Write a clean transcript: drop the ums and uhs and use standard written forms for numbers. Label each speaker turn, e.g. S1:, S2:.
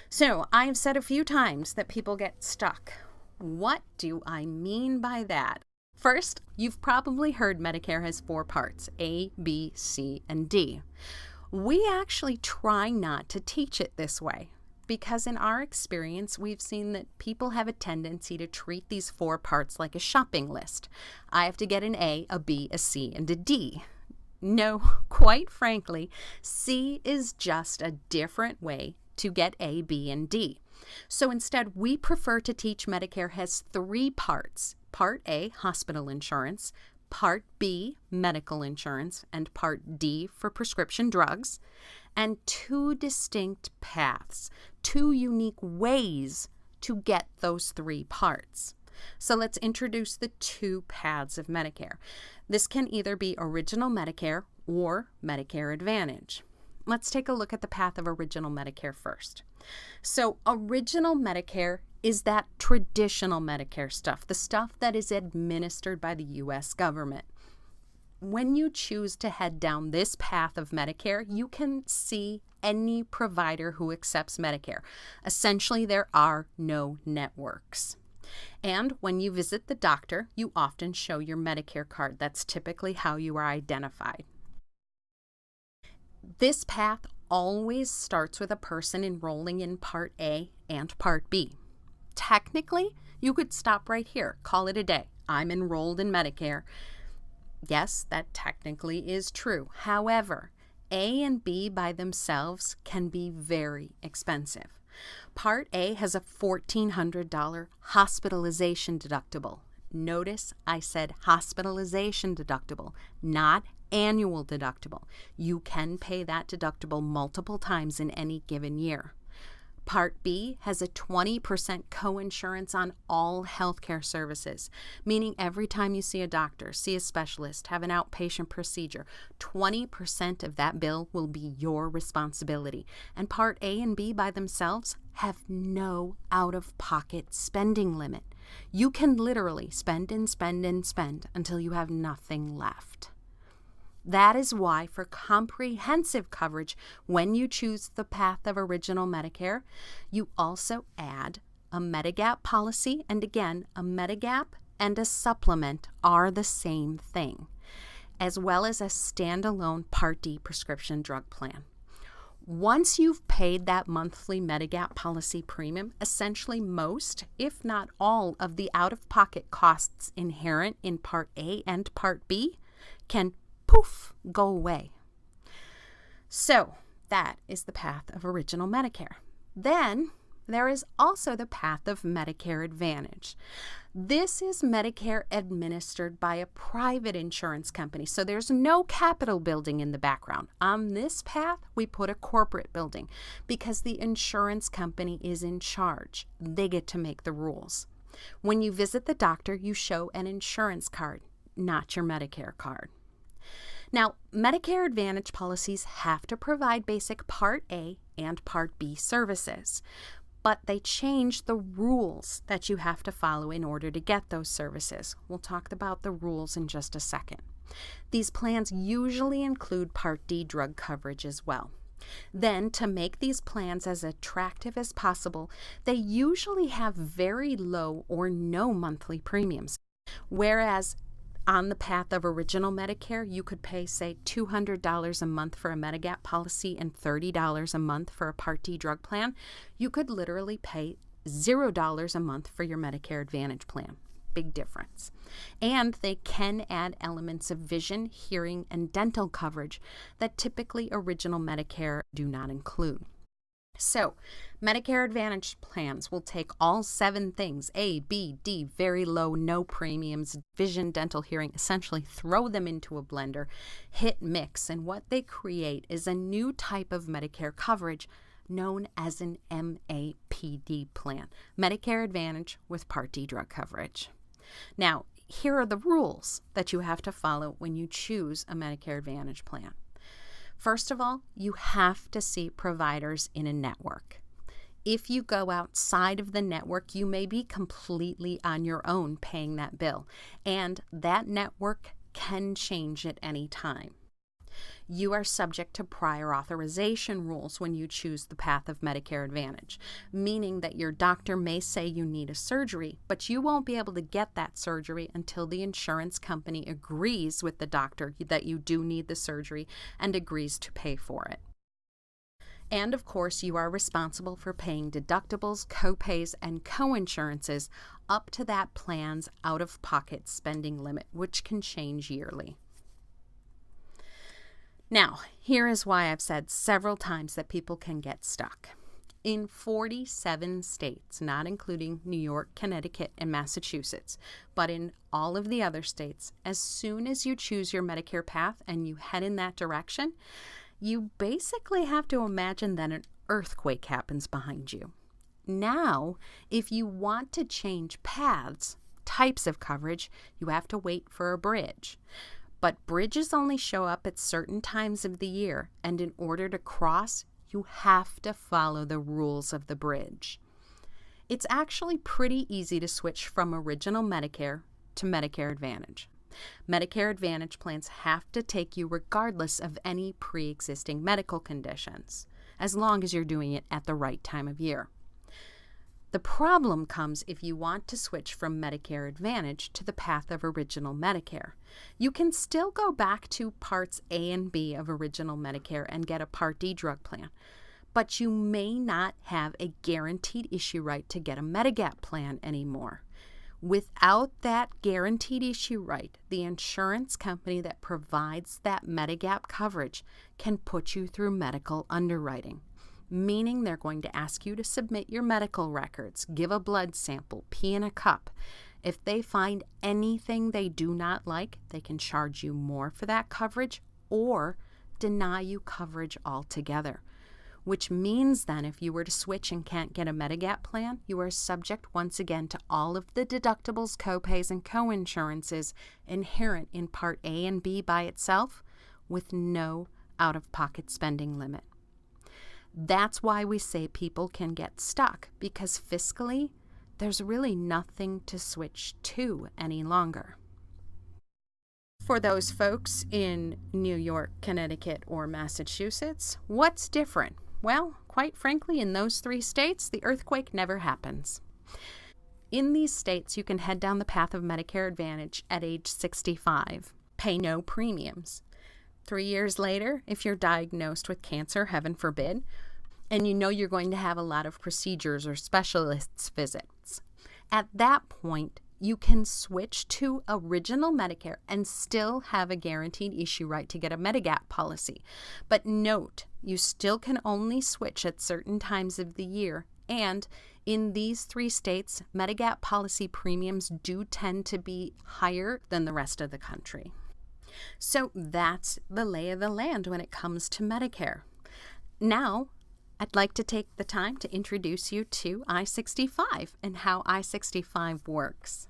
S1: So I've said a few times that people get stuck. What do I mean by that? First, you've probably heard Medicare has 4 parts, A, B, C, and D. We actually try not to teach it this way because in our experience, we've seen that people have a tendency to treat these 4 parts like a shopping list. I have to get an A, a B, a C, and a D. No, quite frankly, C is just a different way to get A, B, and D. So instead, we prefer to teach Medicare has 3 parts. Part A, hospital insurance, Part B, medical insurance, and Part D for prescription drugs, and 2 distinct paths, 2 unique ways to get those 3 parts. So let's introduce the 2 paths of Medicare. This can either be Original Medicare or Medicare Advantage. Let's take a look at the path of Original Medicare first. So Original Medicare is that traditional Medicare stuff, the stuff that is administered by the U.S. government. When you choose to head down this path of Medicare, you can see any provider who accepts Medicare. Essentially, there are no networks. And when you visit the doctor, you often show your Medicare card. That's typically how you are identified. This path always starts with a person enrolling in Part A and Part B. Technically, you could stop right here, call it a day. I'm enrolled in Medicare. Yes, that technically is true. However, A and B by themselves can be very expensive. Part A has a $1,400 hospitalization deductible. Notice I said hospitalization deductible, not annual deductible. You can pay that deductible multiple times in any given year. Part B has a 20% coinsurance on all healthcare services, meaning every time you see a doctor, see a specialist, have an outpatient procedure, 20% of that bill will be your responsibility. And Part A and B by themselves have no out-of-pocket spending limit. You can literally spend and spend and spend until you have nothing left. That is why for comprehensive coverage, when you choose the path of Original Medicare, you also add a Medigap policy, and again, a Medigap and a supplement are the same thing, as well as a standalone Part D prescription drug plan. Once you've paid that monthly Medigap policy premium, essentially most, if not all, of the out-of-pocket costs inherent in Part A and Part B can poof, go away. So that is the path of Original Medicare. Then there is also the path of Medicare Advantage. This is Medicare administered by a private insurance company, so there's no capital building in the background. On this path, we put a corporate building because the insurance company is in charge. They get to make the rules. When you visit the doctor, you show an insurance card, not your Medicare card. Now, Medicare Advantage policies have to provide basic Part A and Part B services, but they change the rules that you have to follow in order to get those services. We'll talk about the rules in just a second. These plans usually include Part D drug coverage as well. Then, to make these plans as attractive as possible, they usually have very low or no monthly premiums, whereas on the path of Original Medicare, you could pay, say, $200 a month for a Medigap policy and $30 a month for a Part D drug plan. You could literally pay $0 a month for your Medicare Advantage plan. Big difference. And they can add elements of vision, hearing, and dental coverage that typically Original Medicare do not include. So, Medicare Advantage plans will take all 7 things, A, B, D, very low, no premiums, vision, dental, hearing, essentially throw them into a blender, hit mix, and what they create is a new type of Medicare coverage known as an MAPD plan, Medicare Advantage with Part D drug coverage. Now, here are the rules that you have to follow when you choose a Medicare Advantage plan. First of all, you have to see providers in a network. If you go outside of the network, you may be completely on your own paying that bill, and that network can change at any time. You are subject to prior authorization rules when you choose the path of Medicare Advantage, meaning that your doctor may say you need a surgery, but you won't be able to get that surgery until the insurance company agrees with the doctor that you do need the surgery and agrees to pay for it. And of course, you are responsible for paying deductibles, copays, and coinsurances up to that plan's out-of-pocket spending limit, which can change yearly. Now, here is why I've said several times that people can get stuck. In 47 states, not including New York, Connecticut, and Massachusetts, but in all of the other states, as soon as you choose your Medicare path and you head in that direction, you basically have to imagine that an earthquake happens behind you. Now, if you want to change paths, types of coverage, you have to wait for a bridge. But bridges only show up at certain times of the year, and in order to cross, you have to follow the rules of the bridge. It's actually pretty easy to switch from Original Medicare to Medicare Advantage. Medicare Advantage plans have to take you regardless of any pre-existing medical conditions, as long as you're doing it at the right time of year. The problem comes if you want to switch from Medicare Advantage to the path of Original Medicare. You can still go back to Parts A and B of Original Medicare and get a Part D drug plan, but you may not have a guaranteed issue right to get a Medigap plan anymore. Without that guaranteed issue right, the insurance company that provides that Medigap coverage can put you through medical underwriting, meaning they're going to ask you to submit your medical records, give a blood sample, pee in a cup. If they find anything they do not like, they can charge you more for that coverage or deny you coverage altogether. Which means then if you were to switch and can't get a Medigap plan, you are subject once again to all of the deductibles, copays, and coinsurances inherent in Part A and B by itself with no out-of-pocket spending limit. That's why we say people can get stuck, because fiscally, there's really nothing to switch to any longer. For those folks in New York, Connecticut, or Massachusetts, what's different? Well, quite frankly, in those 3 states, the earthquake never happens. In these states, you can head down the path of Medicare Advantage at age 65, pay no premiums. 3 years later, if you're diagnosed with cancer, heaven forbid, and you know you're going to have a lot of procedures or specialists visits, at that point, you can switch to Original Medicare and still have a guaranteed issue right to get a Medigap policy. But note, you still can only switch at certain times of the year, and in these 3 states, Medigap policy premiums do tend to be higher than the rest of the country. So that's the lay of the land when it comes to Medicare. Now, I'd like to take the time to introduce you to I-65 and how I-65 works.